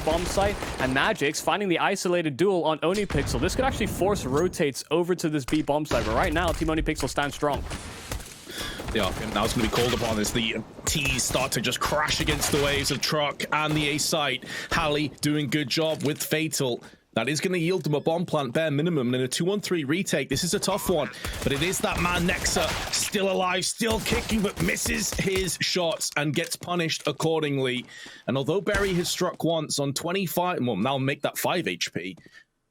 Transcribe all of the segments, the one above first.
bomb site, and Magic's finding the isolated duel on ohnePixel. This could actually force rotates over to this B bomb site, but right now, Team ohnePixel stands strong. Yeah, now it's going to be called upon as the T's start to just crash against the waves of Truck and the A site. Hallie doing good job with Fatal. That is going to yield them a bomb plant bare minimum. And in a 2-on-3 retake, this is a tough one. But it is that man Nexa still alive, still kicking, but misses his shots and gets punished accordingly. And although Berry has struck once on 25, well, now make that 5 HP.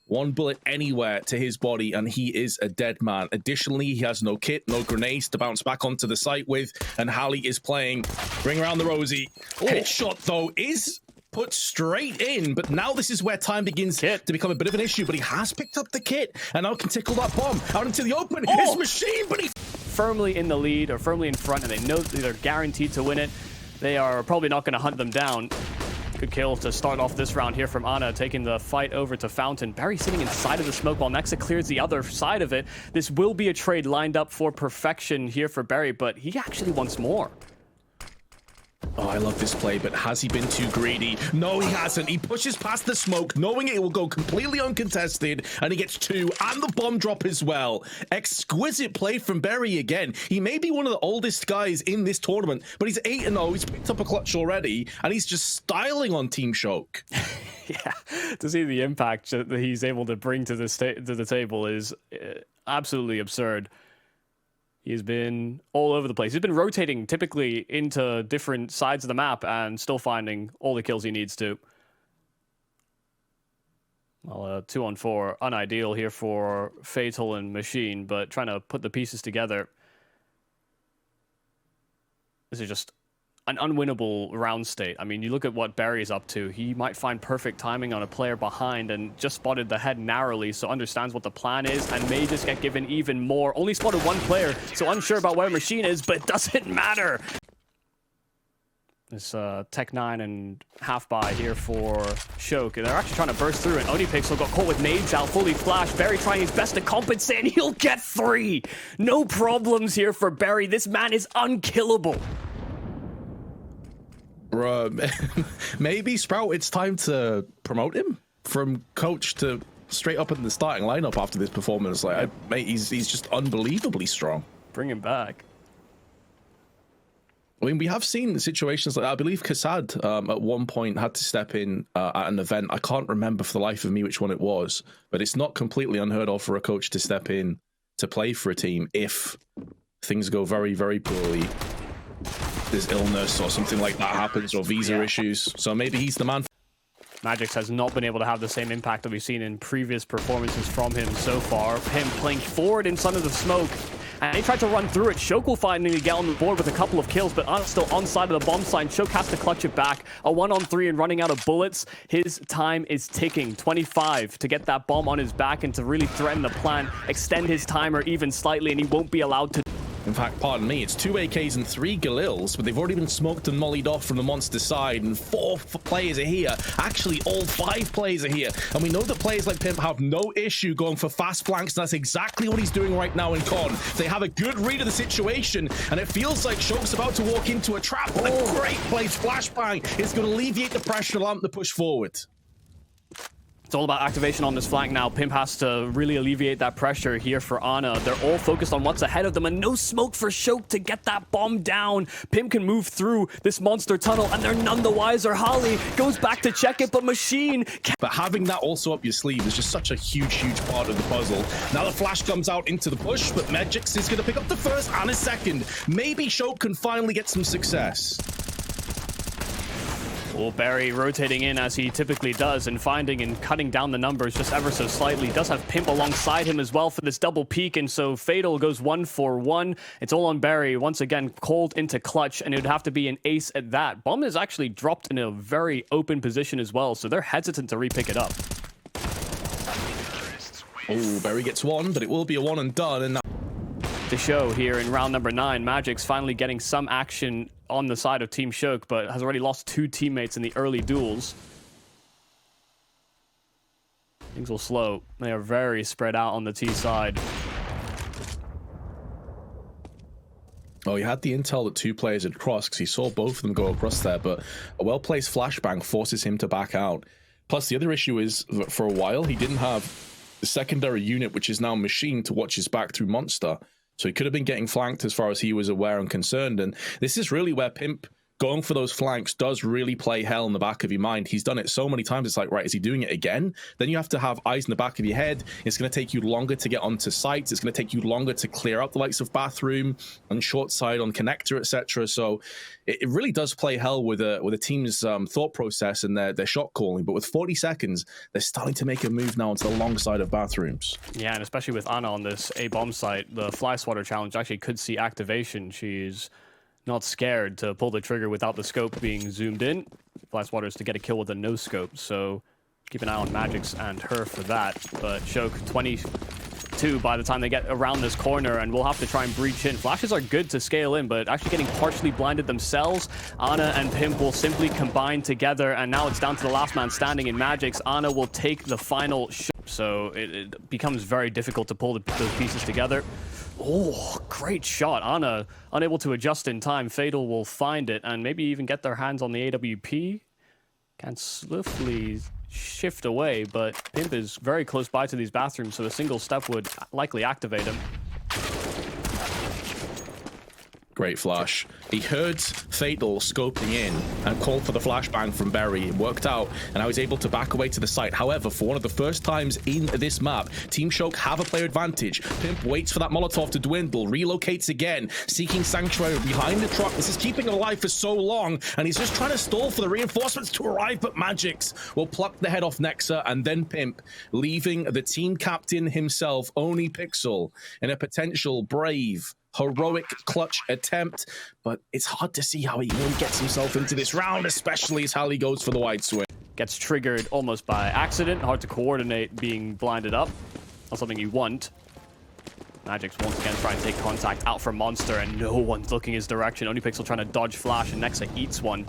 One bullet anywhere to his body, and he is a dead man. Additionally, he has no kit, no grenades to bounce back onto the site with, and Hallie is playing Bring Around the Rosie. Headshot, though, is put straight in, but now this is where time begins to become a bit of an issue, but he has picked up the kit, and now can tickle that bomb out into the open. His machine, but he... Firmly in the lead, or firmly in front, and they know that they're guaranteed to win it. They are probably not going to hunt them down. Good kill to start off this round here from Ana, taking the fight over to Fountain. Barry sitting inside of the smoke while Nexa clears the other side of it. This will be a trade lined up for perfection here for Barry, but he actually wants more. Oh, I love this play, but has he been too greedy? No, he hasn't. He pushes past the smoke, knowing it will go completely uncontested, and he gets 2, and the bomb drop as well. Exquisite play from Berry again. He may be one of the oldest guys in this tournament, but he's 8-0. He's picked up a clutch already, and he's just styling on Team Shoke. Yeah, to see the impact that he's able to bring to the table is absolutely absurd. He's been all over the place. He's been rotating typically into different sides of the map and still finding all the kills he needs to. Well, 2-on-4, unideal here for Fatal and Machine, but trying to put the pieces together. This is just an unwinnable round state. I mean, you look at what Barry's up to. He might find perfect timing on a player behind and just spotted the head narrowly, so understands what the plan is and may just get given even more. Only spotted one player, so unsure about where Machine is, but it doesn't matter. This Tech 9 and half buy here for shoke. They're actually trying to burst through it. ohnePixel got caught with nades out, fully flashed. Barry trying his best to compensate, and he'll get 3. No problems here for Barry. This man is unkillable. Maybe Sprout, it's time to promote him from coach to straight up in the starting lineup after this performance. Like, mate, he's just unbelievably strong. Bring him back. I mean, we have seen situations like that. I believe Kassad at one point had to step in at an event. I can't remember for the life of me which one it was, but it's not completely unheard of for a coach to step in to play for a team if things go very, very poorly. There's illness or something like that happens, or visa issues. So maybe he's the man. Magix has not been able to have the same impact that we've seen in previous performances from him so far. Him playing forward in front of the smoke, and they tried to run through it. Shoke will finally get on the board with a couple of kills, but Ana's still on side of the bomb sign. Shoke has to clutch it back. A 1-on-3 and running out of bullets. His time is ticking. 25 to get that bomb on his back and to really threaten the plan, extend his timer even slightly, and he won't be allowed to. In fact, pardon me, it's 2 AKs and 3 Galils, but they've already been smoked and mollied off from the monster side, and 4 players are here. Actually, all 5 players are here. And we know that players like Pimp have no issue going for fast flanks, and that's exactly what he's doing right now in Con. They have a good read of the situation, and it feels like Shoke's about to walk into a trap, but a great play. Flashbang is going to alleviate the pressure, allow him to push forward. It's all about activation on this flank now. Pimp has to really alleviate that pressure here for Ana. They're all focused on what's ahead of them, and no smoke for shoke to get that bomb down. Pimp can move through this monster tunnel, and they're none the wiser. Holly goes back to check it, but Machine... But having that also up your sleeve is just such a huge, huge part of the puzzle. Now the flash comes out into the push, but Magix is going to pick up the first and a second. Maybe Shoke can finally get some success. Well, Barry rotating in as he typically does and finding and cutting down the numbers just ever so slightly. Does have Pimp alongside him as well for this double peek, and so Fatal goes 1 for 1. It's all on Barry, once again called into clutch, and it would have to be an ace at that. Bomb is actually dropped in a very open position as well, so they're hesitant to re-pick it up. Oh, Barry gets 1, but it will be a 1 and done. And to show here in round number 9, Magic's finally getting some action on the side of Team Shoke, but has already lost 2 teammates in the early duels. Things will slow. They are very spread out on the T side. Oh, he had the intel that 2 players had crossed because he saw both of them go across there, but a well-placed flashbang forces him to back out. Plus, the other issue is that for a while, he didn't have the secondary unit, which is now machined to watch his back through Monster. So he could have been getting flanked as far as he was aware and concerned. And this is really where Pimp going for those flanks does really play hell in the back of your mind. He's done it so many times. It's like, right, is he doing it again? Then you have to have eyes in the back of your head. It's going to take you longer to get onto sites. It's going to take you longer to clear out the likes of bathroom and short side on connector, etc. So it really does play hell with a team's thought process and their shot calling. But with 40 seconds, they're starting to make a move now onto the long side of bathrooms. Yeah, and especially with Ana on this A bomb site, the fly swatter challenge actually could see activation. She's not scared to pull the trigger without the scope being zoomed in. Fly swatter is to get a kill with a no scope, so keep an eye on Magix and her for that. But Shoke 22 by the time they get around this corner, and we'll have to try and breach in. Flashes are good to scale in, but actually getting partially blinded themselves. Ana and Pimp will simply combine together, and now it's down to the last man standing in Magix. Ana will take the final shot, so it becomes very difficult to pull those pieces together. Oh, great shot. Ana unable to adjust in time. Fatal will find it and maybe even get their hands on the AWP. Can swiftly shift away, but Pimp is very close by to these bathrooms, so a single step would likely activate him. Great flash. He heard Fatal scoping in and called for the flashbang from Berry. It worked out, and I was able to back away to the site. However, for one of the first times in this map, Team Shoke have a player advantage. Pimp waits for that Molotov to dwindle, relocates again, seeking sanctuary behind the truck. This is keeping him alive for so long, and he's just trying to stall for the reinforcements to arrive, but Magix will pluck the head off Nexa, and then Pimp, leaving the team captain himself, ohnePixel, in a potential brave, heroic clutch attempt, but it's hard to see how he really gets himself into this round, especially as Hallie goes for the wide swing. Gets triggered almost by accident. Hard to coordinate being blinded up. Not something you want. Magix once again trying to take contact out from Monster, and no one's looking his direction. ohnePixel trying to dodge flash, and Nexa eats one.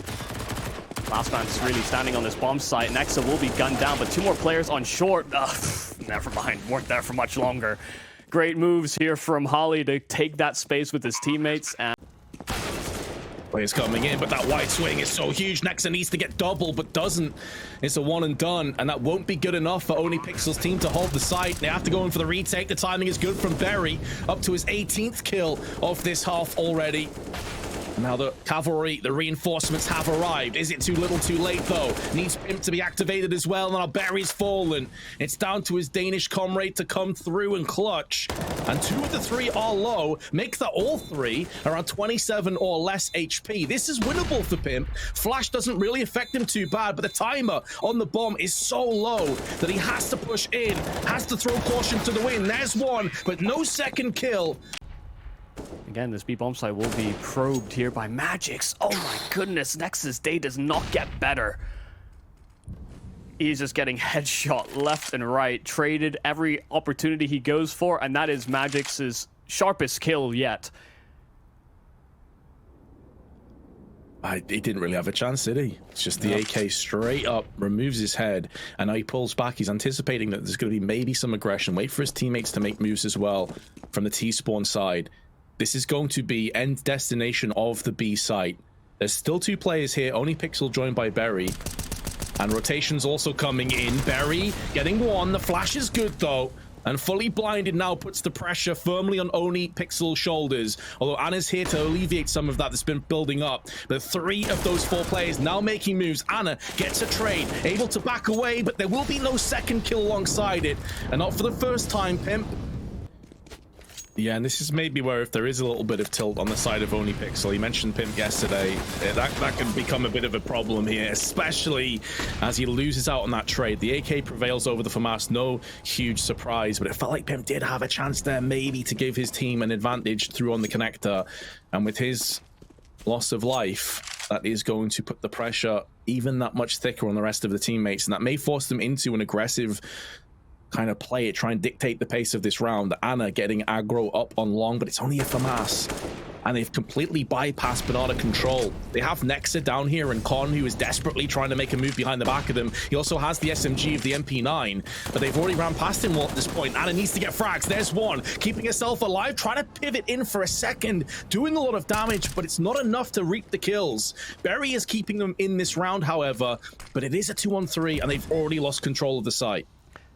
Last man's really standing on this bomb site. Nexa will be gunned down, but two more players on short. Never mind, weren't there for much longer. Great moves here from Holly to take that space with his teammates. And players coming in, but that wide swing is so huge. Nexa needs to get double, but doesn't. It's a one and done, and that won't be good enough for ohnePixel's team to hold the site. They have to go in for the retake. The timing is good from Berry, up to his 18th kill of this half already. Now the cavalry, the reinforcements have arrived. Is it too little too late though? Needs Pimp to be activated as well. Now Barry's fallen. It's down to his Danish comrade to come through and clutch. And two of the three are low. Make that all three around 27 or less HP. This is winnable for Pimp. Flash doesn't really affect him too bad, but the timer on the bomb is so low that he has to push in, has to throw caution to the wind. There's one, but no second kill. Again, this B bomb site will be probed here by Magix. Oh my goodness, Nexa's day does not get better. He's just getting headshot left and right, traded every opportunity he goes for, and that is Magix's sharpest kill yet. He didn't really have a chance, did he? It's just the AK straight up removes his head, and now he pulls back. He's anticipating that there's going to be maybe some aggression. Wait for his teammates to make moves as well from the T-spawn side. This is going to be end destination of the B site. There's still two players here. ohnePixel joined by Berry. And rotations also coming in. Berry getting one. The flash is good though. And fully blinded now puts the pressure firmly on ohnePixel's shoulders. Although Ana's here to alleviate some of that that's been building up. But three of those four players now making moves. Ana gets a trade, able to back away, but there will be no second kill alongside it. And not for the first time, Pimp. Yeah, and this is maybe where if there is a little bit of tilt on the side of ohnePixel, he mentioned Pimp yesterday, that can become a bit of a problem here, especially as he loses out on that trade. The AK prevails over the FAMAS, no huge surprise, but it felt like Pimp did have a chance there maybe to give his team an advantage through on the connector. And with his loss of life, that is going to put the pressure even that much thicker on the rest of the teammates, and that may force them into an aggressive kind of play it, try and dictate the pace of this round. Ana getting aggro up on long, but it's only a FAMAS. and they've completely bypassed banana control. They have Nexa down here and Con, who is desperately trying to make a move behind the back of them. He also has the SMG of the MP9, but they've already ran past him at this point. Anna needs to get frags. There's one, keeping herself alive, trying to pivot in for a second, doing a lot of damage, but it's not enough to reap the kills. Berry is keeping them in this round, however, but it is a 2-on-3, and they've already lost control of the site.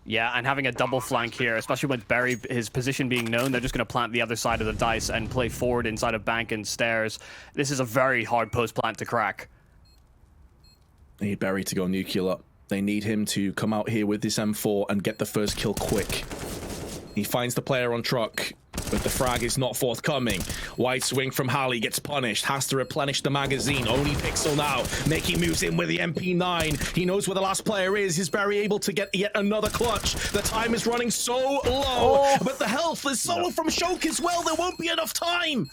Yeah, and having a double flank here, especially with Berry, his position being known, they're just going to plant the other side of the dice and play forward inside of bank and stairs. This is a very hard post plant to crack. They need Berry to go nuclear. They need him to come out here with this M4 and get the first kill quick. He finds the player on truck, but the frag is not forthcoming. Wide swing from Halley gets punished, has to replenish the magazine. ohnePixel now making moves in with the MP9. He knows where the last player is. Is Berry able to get yet another clutch? The time is running so low, but the health is solo from shoke as well. There won't be enough time.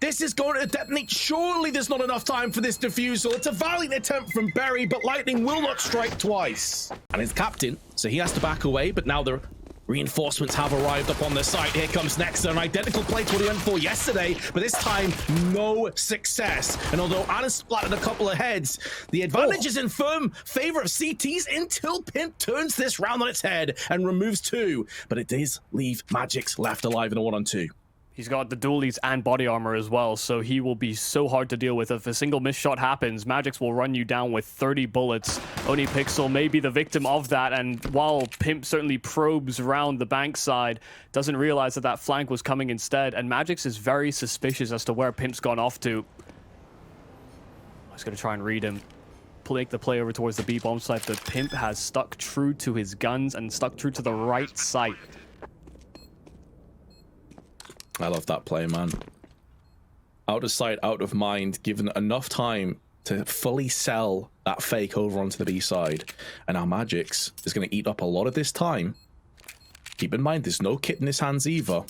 This is going to detonate. Surely there's not enough time for this defusal. It's a valiant attempt from Berry, but lightning will not strike twice. And it's captain, so he has to back away, but now the reinforcements have arrived up on the site. Here comes Nexa, an identical play to what he went for yesterday, but this time, no success. And although Anna splattered a couple of heads, the advantage is in firm favor of CTs until Pimp turns this round on its head and removes 2. But it does leave Magix left alive in a 1-on-2. He's got the dualies and body armor as well, so he will be so hard to deal with. If a single miss shot happens, Magix will run you down with 30 bullets. ohnePixel may be the victim of that, and while Pimp certainly probes around the bank side, doesn't realize that that flank was coming instead, and Magix is very suspicious as to where Pimp's gone off to. I was going to try and read him. Make the play over towards the B bomb site, but Pimp has stuck true to his guns and stuck true to the right site. I love that play, man. Out of sight, out of mind, given enough time to fully sell that fake over onto the B side. And now Magix is going to eat up a lot of this time. Keep in mind, there's no kit in his hands either.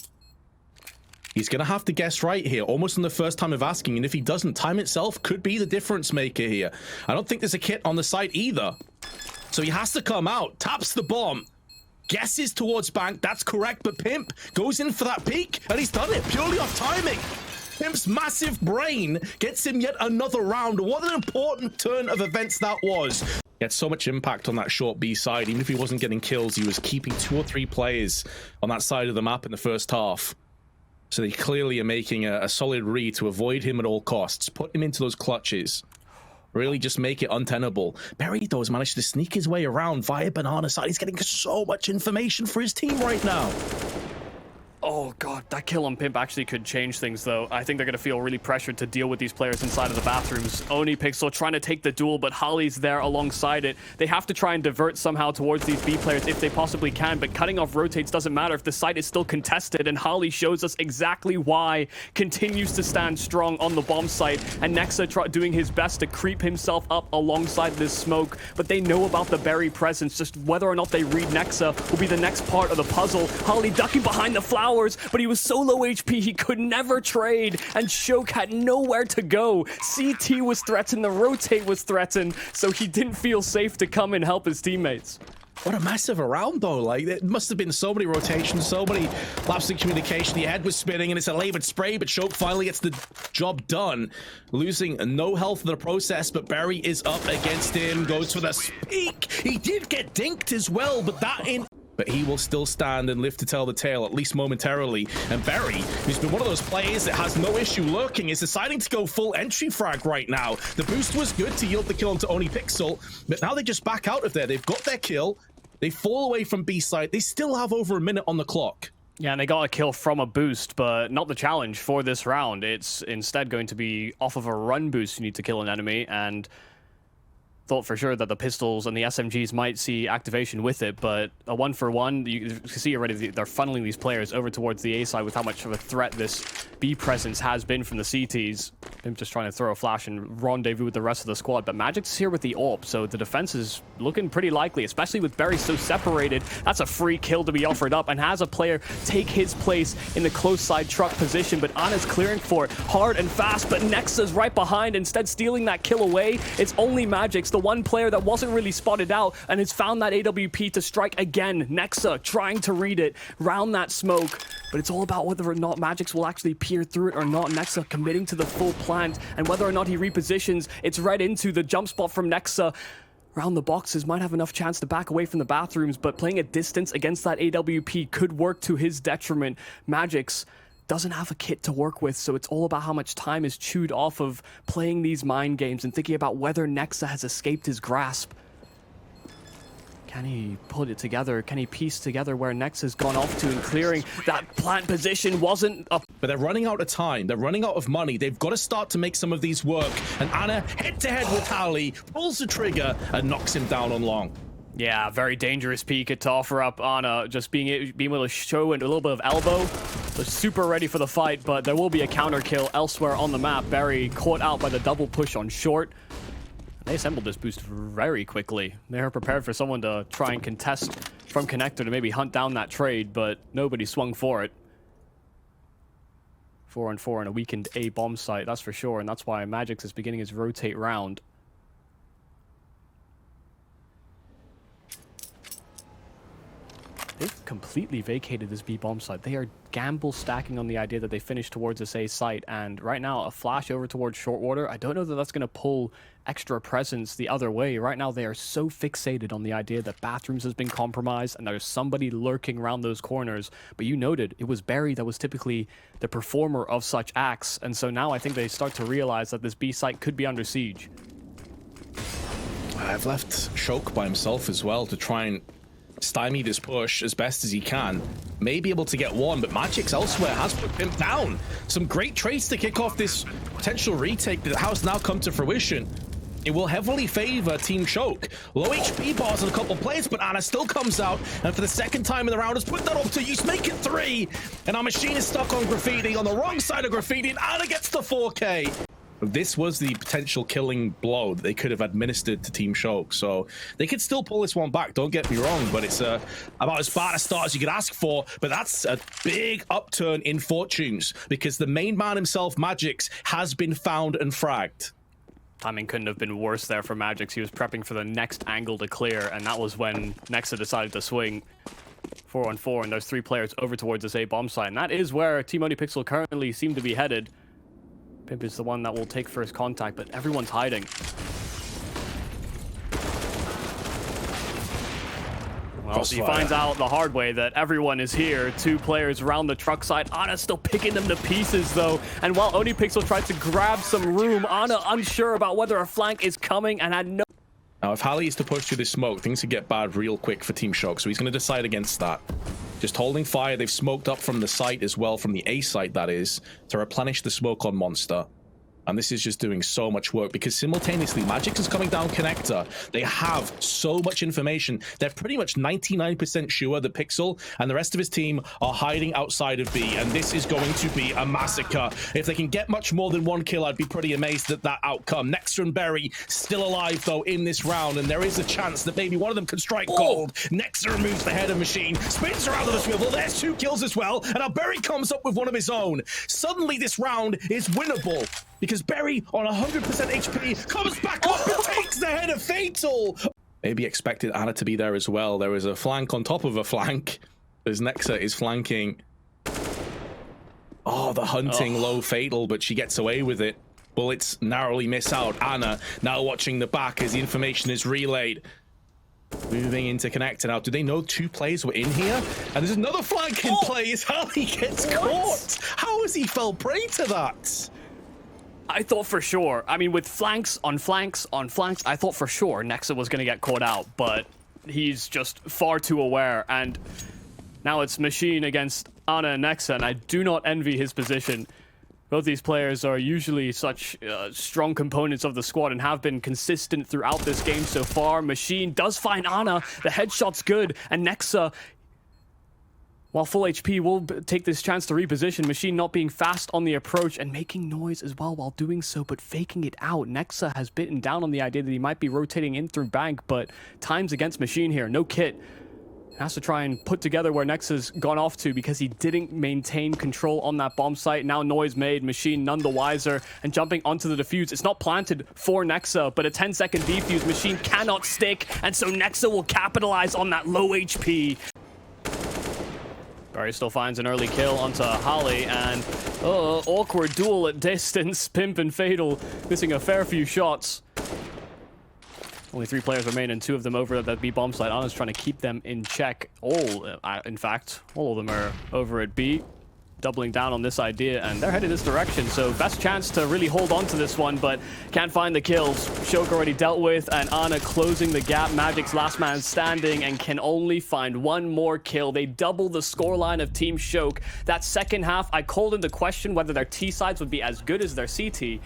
He's going to have to guess right here, almost on the first time of asking. And if he doesn't, time itself could be the difference maker here. I don't think there's a kit on the site either. So he has to come out, taps the bomb. Guesses towards bank, that's correct, but Pimp goes in for that peek, and he's done it purely off timing. Pimp's massive brain gets him yet another round. What an important turn of events that was. He had so much impact on that short B side. Even if he wasn't getting kills, he was keeping 2 or 3 players on that side of the map in the first half. So they clearly are making a solid read to avoid him at all costs. Put him into those clutches. Really just make it untenable. Berry, though, has managed to sneak his way around via banana side. He's getting so much information for his team right now. Oh god, that kill on Pimp actually could change things though. I think they're going to feel really pressured to deal with these players inside of the bathrooms. ohnePixel trying to take the duel, but Holly's there alongside it. They have to try and divert somehow towards these B players if they possibly can, but cutting off rotates doesn't matter if the site is still contested, and Holly shows us exactly why. Continues to stand strong on the bomb site, and Nexa doing his best to creep himself up alongside this smoke, but they know about the Berry presence. Just whether or not they read Nexa will be the next part of the puzzle. Holly ducking behind the flowers, but he was so low HP he could never trade, and shoke had nowhere to go. CT was threatened, the rotate was threatened, so he didn't feel safe to come and help his teammates. What a massive round, though. Like, it must have been so many rotations, so many laps in communication. The head was spinning, and it's a labored spray, but shoke finally gets the job done. Losing no health in the process, but Berry is up against him. Goes for the speak. He did get dinked as well, but that in... But he will still stand and live to tell the tale, at least momentarily. And Berry, who's been one of those players that has no issue lurking, is deciding to go full entry frag right now. The boost was good to yield the kill onto ohnePixel, but now they just back out of there. They've got their kill. They fall away from B side. They still have over a minute on the clock. Yeah, and they got a kill from a boost, but not the challenge for this round. It's instead going to be off of a run boost. You need to kill an enemy, and thought for sure that the pistols and the SMGs might see activation with it, but a 1-for-1, you see already they're funneling these players over towards the A side with how much of a threat this B presence has been from the CTs. Him just trying to throw a flash and rendezvous with the rest of the squad, but Magix is here with the AWP, so the defense is looking pretty likely, especially with Berry so separated. That's a free kill to be offered up, and has a player take his place in the close side truck position, but Anna's clearing for it hard and fast, but Nexa's right behind, instead stealing that kill away. It's only Magix, the one player that wasn't really spotted out and has found that AWP to strike again. Nexa trying to read it, round that smoke, but it's all about whether or not Magix will actually peer through it or not. Nexa committing to the full plant, and whether or not he repositions, it's right into the jump spot from Nexa. Around the boxes, might have enough chance to back away from the bathrooms, but playing at distance against that AWP could work to his detriment. Magix doesn't have a kit to work with, so it's all about how much time is chewed off of playing these mind games and thinking about whether Nexa has escaped his grasp. Can he put it together? Can he piece together where Nexa's gone off to, and clearing that plant position wasn't a... But they're running out of time. They're running out of money. They've got to start to make some of these work. And Ana, head-to-head with Hallie, pulls the trigger and knocks him down on long. Yeah, very dangerous peek to offer up Ana, just being able to show it a little bit of elbow. They're super ready for the fight, but there will be a counter kill elsewhere on the map. Barry caught out by the double push on short. They assembled this boost very quickly. They are prepared for someone to try and contest from connector to maybe hunt down that trade, but nobody swung for it. 4-on-4 in a weakened A bomb site, that's for sure, and that's why Magix is beginning his rotate round. They've completely vacated this B bomb site. They are gamble stacking on the idea that they finish towards this A site, and right now a flash over towards short water. I don't know that that's going to pull extra presence the other way. Right now they are so fixated on the idea that bathrooms has been compromised and there's somebody lurking around those corners. But you noted it was Barry that was typically the performer of such acts, and so now I think they start to realize that this B site could be under siege. I've left Shoke by himself as well to try and stymie this push as best as he can. May be able to get one, but Magix elsewhere has put him down. Some great trades to kick off this potential retake that has now come to fruition. It will heavily favor Team Shoke. Low HP bars on a couple plays, but Ana still comes out, and for the second time in the round has put that up to use, make it 3. And our machine is stuck on Graffiti, on the wrong side of Graffiti, and Ana gets the 4K. This was the potential killing blow that they could have administered to Team Shoke, so they could still pull this one back, don't get me wrong, but it's about as bad a start as you could ask for. But that's a big upturn in fortunes, because the main man himself, Magix, has been found and fragged. Timing couldn't have been worse there for Magix. He was prepping for the next angle to clear, and that was when Nexa decided to swing 4-on-4, and those 3 players over towards this A bomb site, and that is where Team ohnePixel currently seem to be headed. Pimp is the one that will take first contact, but everyone's hiding. Well, he finds out the hard way that everyone is here. 2 players around the truck side. Ana still picking them to pieces, though. And while ohnePixel tries to grab some room, Ana unsure about whether a flank is coming and had no... Now, if Hallie is to push through this smoke, things could get bad real quick for Team Shoke, so he's going to decide against that. Just holding fire. They've smoked up from the site as well, from the A site, that is, to replenish the smoke on Monster. And this is just doing so much work, because simultaneously Magix is coming down connector. They have so much information. They're pretty much 99% sure that Pixel and the rest of his team are hiding outside of B, and this is going to be a massacre. If they can get much more than 1 kill, I'd be pretty amazed at that outcome. Nexa and Berry still alive, though, in this round, and there is a chance that maybe one of them can strike gold. Nexa removes the head of Machine, spins around on the swivel. There's 2 kills as well, and now Berry comes up with one of his own. Suddenly, this round is winnable, because Berry on 100% HP comes back up and takes the head of Fatal. Maybe expected Ana to be there as well. There is a flank on top of a flank as Nexa is flanking. Oh, the hunting low Fatal, but she gets away with it. Bullets narrowly miss out. Ana now watching the back as the information is relayed. Moving into connector now. Do they know 2 players were in here? And there's another flank in play as Hallie gets caught. How has he fell prey to that? I thought for sure. I mean, with flanks on flanks on flanks, I thought for sure Nexa was going to get caught out, but he's just far too aware. And now it's Machine against Ana and Nexa, and I do not envy his position. Both these players are usually such strong components of the squad and have been consistent throughout this game so far. Machine does find Ana. The headshot's good, and Nexa, while full HP, will take this chance to reposition. Machine not being fast on the approach and making noise as well while doing so, but faking it out. Nexa has bitten down on the idea that he might be rotating in through bank, but time's against Machine here. No kit. Has to try and put together where Nexa's gone off to because he didn't maintain control on that bomb site. Now noise made, Machine none the wiser, and jumping onto the defuse. It's not planted for Nexa, but a 10-second defuse. Machine cannot stick, and so Nexa will capitalize on that low HP. Barry still finds an early kill onto Holly, and awkward duel at distance. Pimp and Fatal missing a fair few shots. Only 3 players remain, and 2 of them over at that B bomb site. Ana's trying to keep them in check. In fact, all of them are over at B, doubling down on this idea, and they're headed this direction. So best chance to really hold on to this one, but can't find the kills. Shoke already dealt with, and Ana closing the gap. Magic's last man standing and can only find 1 more kill. They double the scoreline of Team Shoke. That second half, I called into question whether their T sides would be as good as their CT,